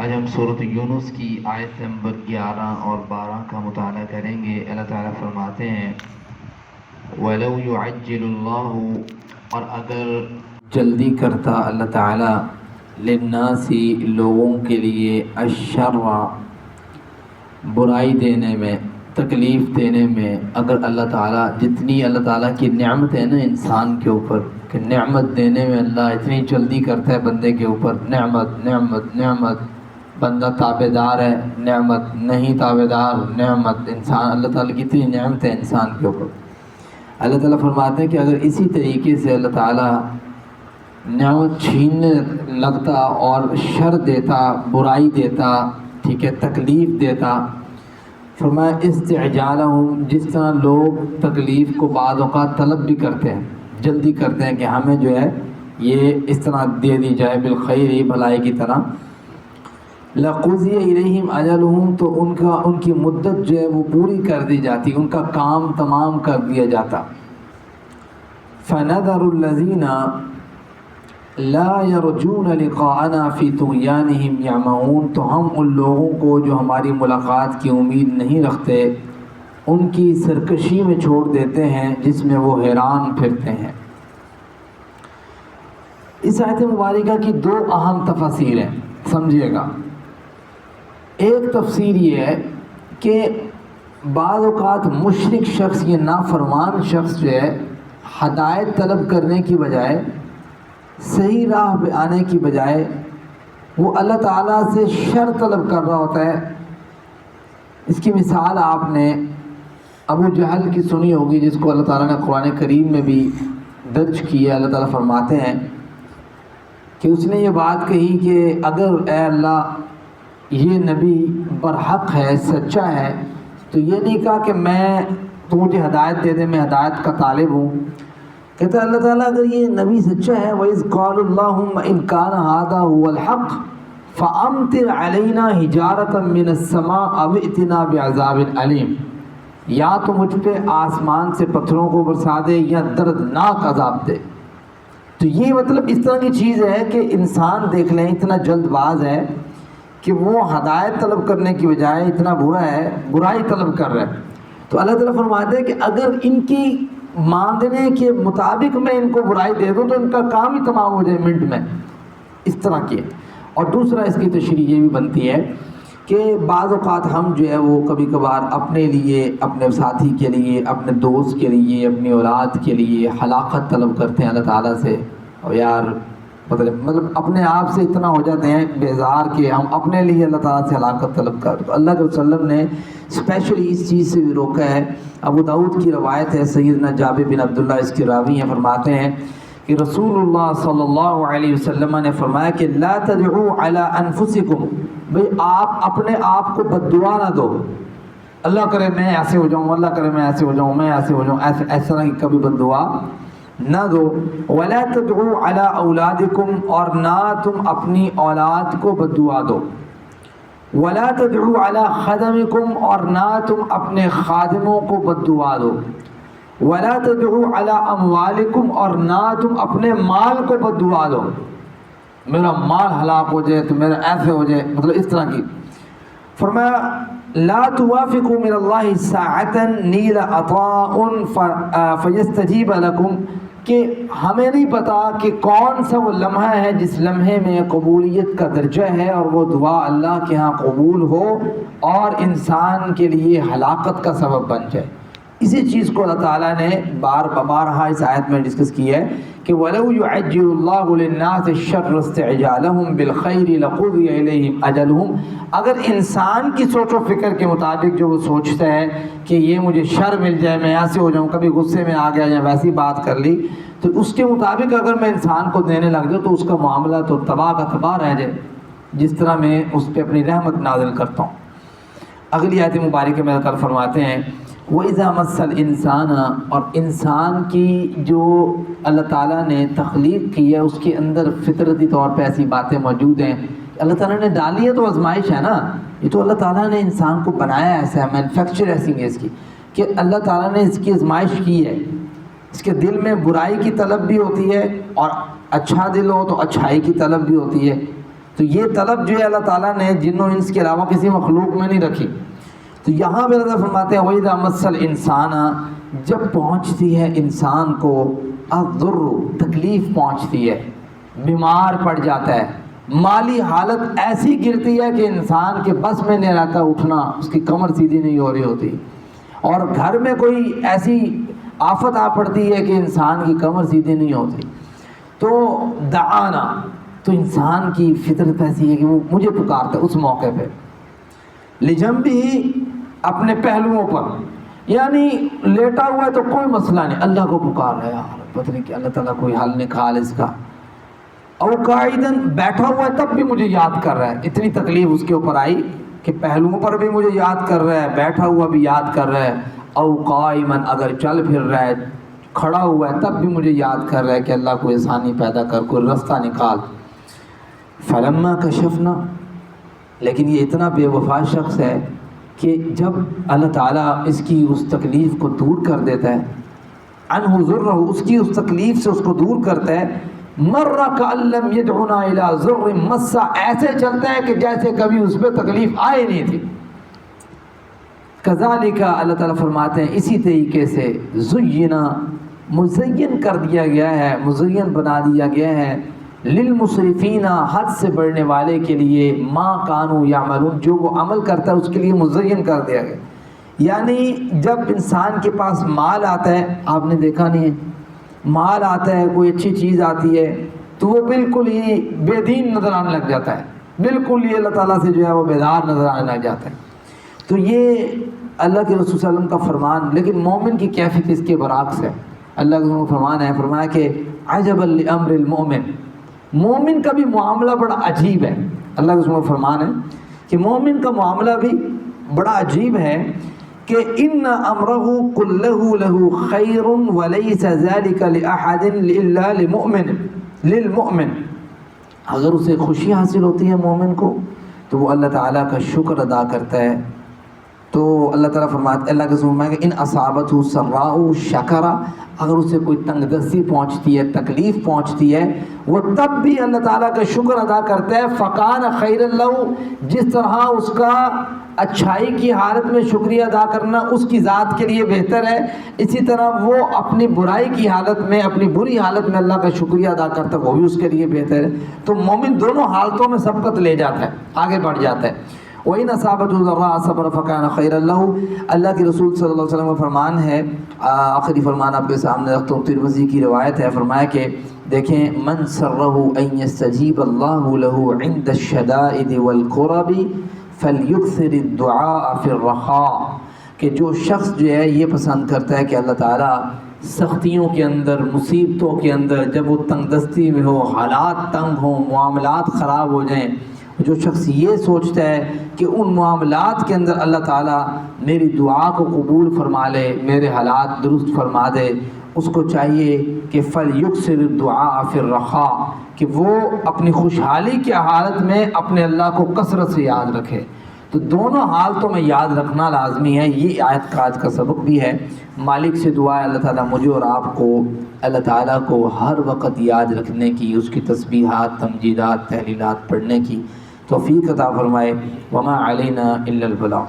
آج ہم سورۃ یونس کی آیت نمبر 11 اور 12 کا مطالعہ کریں گے۔ اللہ تعالیٰ فرماتے ہیں وَلَوْ يُعَجِّلُ اللَّهُ، اور اگر جلدی کرتا اللہ تعالیٰ لِلنَّاسِ، لوگوں کے لیے، الشَّرَّ، برائی دینے میں، تکلیف دینے میں، اگر اللہ تعالیٰ جتنی اللہ تعالیٰ کی نعمت ہے نا انسان کے اوپر، کہ نعمت دینے میں اللہ اتنی جلدی کرتا ہے بندے کے اوپر، نعمت نعمت نعمت، بندہ تابع دار ہے نعمت، نہیں تابع دار نعمت، انسان اللہ تعالیٰ کی اتنی نعمت ہے انسان کے اوپر۔ اللہ تعالیٰ فرماتے ہیں کہ اگر اسی طریقے سے اللہ تعالیٰ نعمت چھیننے لگتا اور شر دیتا، برائی دیتا، ٹھیک ہے، تکلیف دیتا، فرمایا استعجالہم، جس طرح لوگ تکلیف کو بعض اوقات طلب بھی کرتے ہیں، جلدی کرتے ہیں کہ ہمیں جو ہے یہ اس طرح دے دی جائے بالخیر، بھلائی کی طرح، لَقُضِيَ إِلَيْهِمْ أَجَلُهُمْ، تو ان کی مدت جو ہے وہ پوری کر دی جاتی، ان کا کام تمام کر دیا جاتا۔ فَنَذَرُ الَّذِينَ لَا يَرْجُونَ لِقَاءَنَا فِي طُغْيَانِهِمْ يَعْمَهُونَ، تو ہم ان لوگوں کو جو ہماری ملاقات کی امید نہیں رکھتے، ان کی سرکشی میں چھوڑ دیتے ہیں جس میں وہ حیران پھرتے ہیں۔ اس آیت مبارکہ کی دو اہم تفاسیر ہیں، سمجھیے گا۔ ایک تفسیر یہ ہے کہ بعض اوقات مشرک شخص، یہ نافرمان شخص جو ہے، ہدایت طلب کرنے کی بجائے، صحیح راہ پہ آنے کی بجائے، وہ اللہ تعالیٰ سے شر طلب کر رہا ہوتا ہے۔ اس کی مثال آپ نے ابو جہل کی سنی ہوگی، جس کو اللہ تعالیٰ نے قرآن کریم میں بھی درج کیا۔ اللہ تعالیٰ فرماتے ہیں کہ اس نے یہ بات کہی کہ اگر اے اللہ یہ نبی برحق ہے، سچا ہے، تو یہ نہیں کہا کہ تو مجھے ہدایت دے دے، میں ہدایت کا طالب ہوں۔ کہتا ہے اللہ تعالیٰ اگر یہ نبی سچا ہے، وَإِذْ قَالُوا اللَّهُمَّ إِنْ كَانَ هَذَا هُوَ الْحَقُّ فَأَمْطِرْ عَلَيْنَا حِجَارَةً مِّنَ السَّمَاءِ أَوْ ائْتِنَا بِعَذَابٍ أَلِيمٍ، یا تو مجھ پہ آسمان سے پتھروں کو برسا دے یا دردناک عذاب دے۔ تو یہ مطلب اس طرح کی چیز ہے کہ انسان دیکھ لیں اتنا جلد باز ہے کہ وہ ہدایت طلب کرنے کی بجائے اتنا برا ہے، برائی طلب کر رہا ہے۔ تو اللہ تعالیٰ فرماتے ہیں کہ اگر ان کی مانگنے کے مطابق میں ان کو برائی دے دوں تو ان کا کام ہی تمام ہو جائے منٹ میں، اس طرح کی۔ اور دوسرا اس کی تشریح یہ بھی بنتی ہے کہ بعض اوقات ہم جو ہے وہ کبھی کبھار اپنے لیے، اپنے ساتھی کے لیے، اپنے دوست کے لیے، اپنی اولاد کے لیے ہلاکت طلب کرتے ہیں اللہ تعالیٰ سے، اور یار مطلب اپنے آپ سے اتنا ہو جاتے ہیں بیزار کہ ہم اپنے لیے اللہ تعالیٰ سے ہلاکت طلب کر۔ تو اللہ کے وسلم نے اسپیشلی اس چیز سے بھی روکا ہے۔ ابو داؤد کی روایت ہے، سیدنا جابر بن عبداللہ اس کے راوی ہیں، فرماتے ہیں کہ رسول اللہ صلی اللہ علیہ وسلم نے فرمایا کہ لا تدعوا علی انفسکم، بھئی آپ اپنے آپ کو بد دعا نہ دو، اللہ کرے میں ایسے ہو جاؤں، اللہ کرے میں ایسے ہو جاؤں، میں ایسے ہو جاؤں، ایسا نہیں، کبھی بد دعا نہ دو۔ ولا تدعوا علی اولادکم، اور نہ تم اپنی اولاد کو بد دعا دو۔ ولا تدعوا علی خدمکم، اور نہ تم اپنے خادموں کو بد دعا دو۔ ولا تدعوا علی اموالکم، اور نہ تم اپنے مال کو بد دعا دو، میرا مال ہلاک ہو جائے تو میرا ایسے ہو جائے، مطلب اس طرح کی۔ فرمایا لا توافقوا من اللہ ساعۃ نیل عطاء فیستجیب لکم، کہ ہمیں نہیں پتا کہ کون سا وہ لمحہ ہے جس لمحے میں قبولیت کا درجہ ہے اور وہ دعا اللہ کے ہاں قبول ہو اور انسان کے لیے ہلاکت کا سبب بن جائے۔ اسی چیز کو اللہ تعالیٰ نے بارہا اس آیت میں ڈسکس کی ہے کہ وَلَوْ يُعَجِّلُ اللَّهُ لِلنَّاسِ الشَّرَّ اسْتِعْجَالَهُمْ بِالْخَيْرِ لَقُضِيَ إِلَيْهِمْ أَجَلُهُمْ، اگر انسان کی سوچ و فکر کے مطابق جو وہ سوچتا ہے کہ یہ مجھے شر مل جائے، میں ایسے ہو جاؤں، کبھی غصے میں آ گیا یا ویسی بات کر لی، تو اس کے مطابق اگر میں انسان کو دینے لگ جاؤں تو اس کا معاملہ تو تباہ کا تباہ رہ جائے، جس طرح میں اس پہ اپنی رحمت نازل کرتا ہوں۔ اگلی آیت مبارکہ میں ذکر فرماتے ہیں وَإِذَا مَسَّ الْإِنسَانَ، اور انسان کی جو اللہ تعالیٰ نے تخلیق کی ہے اس کے اندر فطرتی طور پہ ایسی باتیں موجود ہیں، اللہ تعالیٰ نے ڈالی ہے، تو آزمائش ہے نا، یہ تو اللہ تعالیٰ نے انسان کو بنایا ایسا ہے، مینوفیکچر ایسی ہے اس کی کہ اللہ تعالیٰ نے اس کی آزمائش کی ہے۔ اس کے دل میں برائی کی طلب بھی ہوتی ہے، اور اچھا دل ہو تو اچھائی کی طلب بھی ہوتی ہے، تو یہ طلب جو ہے اللہ تعالیٰ نے جن و انس کے علاوہ کسی مخلوق میں نہیں رکھی. تو یہاں بھی اللہ فرماتے ہیں وَإِذَا مَسَّ الْإِنسَانَ، جب پہنچتی ہے انسان کو الضر، تکلیف پہنچتی ہے، بیمار پڑ جاتا ہے، مالی حالت ایسی گرتی ہے کہ انسان کے بس میں نہیں رہتا اٹھنا، اس کی کمر سیدھی نہیں ہو رہی ہوتی، اور گھر میں کوئی ایسی آفت آ پڑتی ہے کہ انسان کی کمر سیدھی نہیں ہوتی، تو دعانا، تو انسان کی فطرت ایسی ہے کہ وہ مجھے پکارتا ہے اس موقع پہ، لجنبہ، اپنے پہلوؤں پر، یعنی لیٹا ہوا ہے تو کوئی مسئلہ نہیں، اللہ کو پکار رہا ہے، یار پتہ نہیں کہ اللہ تعالیٰ کوئی حل نکال اس کا، او قاعدن، بیٹھا ہوا ہے تب بھی مجھے یاد کر رہا ہے، اتنی تکلیف اس کے اوپر آئی کہ پہلوؤں پر بھی مجھے یاد کر رہا ہے، بیٹھا ہوا بھی یاد کر رہا ہے، او قائمن، اگر چل پھر رہا ہے، کھڑا ہوا ہے تب بھی مجھے یاد کر رہا ہے کہ اللہ کوئی آسانی پیدا کر، کوئی رستہ نکال. فلما کشفنا، لیکن یہ اتنا بے وفا شخص ہے کہ جب اللہ تعالیٰ اس کی اس تکلیف کو دور کر دیتا ہے، عنہ ضرہ، اس کی اس تکلیف سے اس کو دور کرتا ہے، مرہ کأن لم یدعنا الی ضر مسا، ایسے چلتا ہے کہ جیسے کبھی اس پہ تکلیف آئے نہیں تھی. کذالک، اللہ تعالیٰ فرماتے ہیں اسی طریقے سے، زینا، مزین کر دیا گیا ہے، مزین بنا دیا گیا ہے، للمسرفین، حد سے بڑھنے والے کے لیے، ما کانوا یعملون، جو وہ عمل کرتا ہے اس کے لیے مزین کر دیا گیا. یعنی جب انسان کے پاس مال آتا ہے، آپ نے دیکھا نہیں ہے، مال آتا ہے، کوئی اچھی چیز آتی ہے تو وہ بالکل ہی بے دین نظر آنے لگ جاتا ہے، بالکل ہی اللہ تعالیٰ سے جو ہے وہ بیدار نظر آنے لگ جاتا ہے. تو یہ اللہ کے رسول صلی اللہ علیہ وسلم کا فرمان. لیکن مومن کی کیفیت اس کے برعکس ہے. اللہ کا فرمان ہے، فرمایا کہ عجبا لامر المؤمن، مومن کا بھی معاملہ بڑا عجیب ہے. اللہ کا اس میں فرمان ہے کہ مومن کا معاملہ بھی بڑا عجیب ہے کہ ان امرہ کلہ لہ خیر ولیس ذلک لاحد الا للمؤمن. اگر اسے خوشی حاصل ہوتی ہے مومن کو تو وہ اللہ تعالیٰ کا شکر ادا کرتا ہے. تو اللہ تعالیٰ فرماتا ہے، اللہ کے فرمایا کہ ان اصابتہ سراء شکر، اگر اسے کوئی تنگ دستی پہنچتی ہے، تکلیف پہنچتی ہے، وہ تب بھی اللہ تعالیٰ کا شکر ادا کرتا ہے. فکان خیر لہ، جس طرح اس کا اچھائی کی حالت میں شکریہ ادا کرنا اس کی ذات کے لیے بہتر ہے، اسی طرح وہ اپنی برائی کی حالت میں، اپنی بری حالت میں اللہ کا شکریہ ادا کرتا ہے، وہ بھی اس کے لیے بہتر ہے. تو مومن دونوں حالتوں میں سبقت لے جاتا ہے، آگے بڑھ جاتا ہے. وَإِنْ أَصَابَتْهُ ضَرَّاءٌ صَبَرَ فَكَانَ خَيْرًا لَهُ. اللہ کے رسول صلی اللہ علیہ وسلم کا فرمان ہے، آخری فرمان آپ کے سامنے رکھتا ہوں، ترمذی کی روایت ہے، فرمایا کہ دیکھیں، من سرہ ان یستجیب اللہ لہ عند الشدائد والکرب فلیکثر الدعاء فی الرخاء، کہ جو شخص جو ہے یہ پسند کرتا ہے کہ اللہ تعالیٰ سختیوں کے اندر، مصیبتوں کے اندر، جب وہ تنگ دستی میں ہو، حالات تنگ ہوں، معاملات خراب ہو جائیں، جو شخص یہ سوچتا ہے کہ ان معاملات کے اندر اللہ تعالیٰ میری دعا کو قبول فرما لے، میرے حالات درست فرما دے، اس کو چاہیے کہ فَلْيُكْثِرِ الدُّعَاءَ فِي الرَّخَاءِ، کہ وہ اپنی خوشحالی کی حالت میں اپنے اللہ کو کثرت سے یاد رکھے. تو دونوں حالتوں میں یاد رکھنا لازمی ہے. یہ آیت کا آج کا سبق بھی ہے. مالک سے دعا ہے اللہ تعالیٰ مجھے اور آپ کو اللہ تعالیٰ کو ہر وقت یاد رکھنے کی، اس کی تسبیحات، تمجیدات، تحلیلات پڑھنے کی توفیق عطا فرمائے. وما علینا الا البلاغ.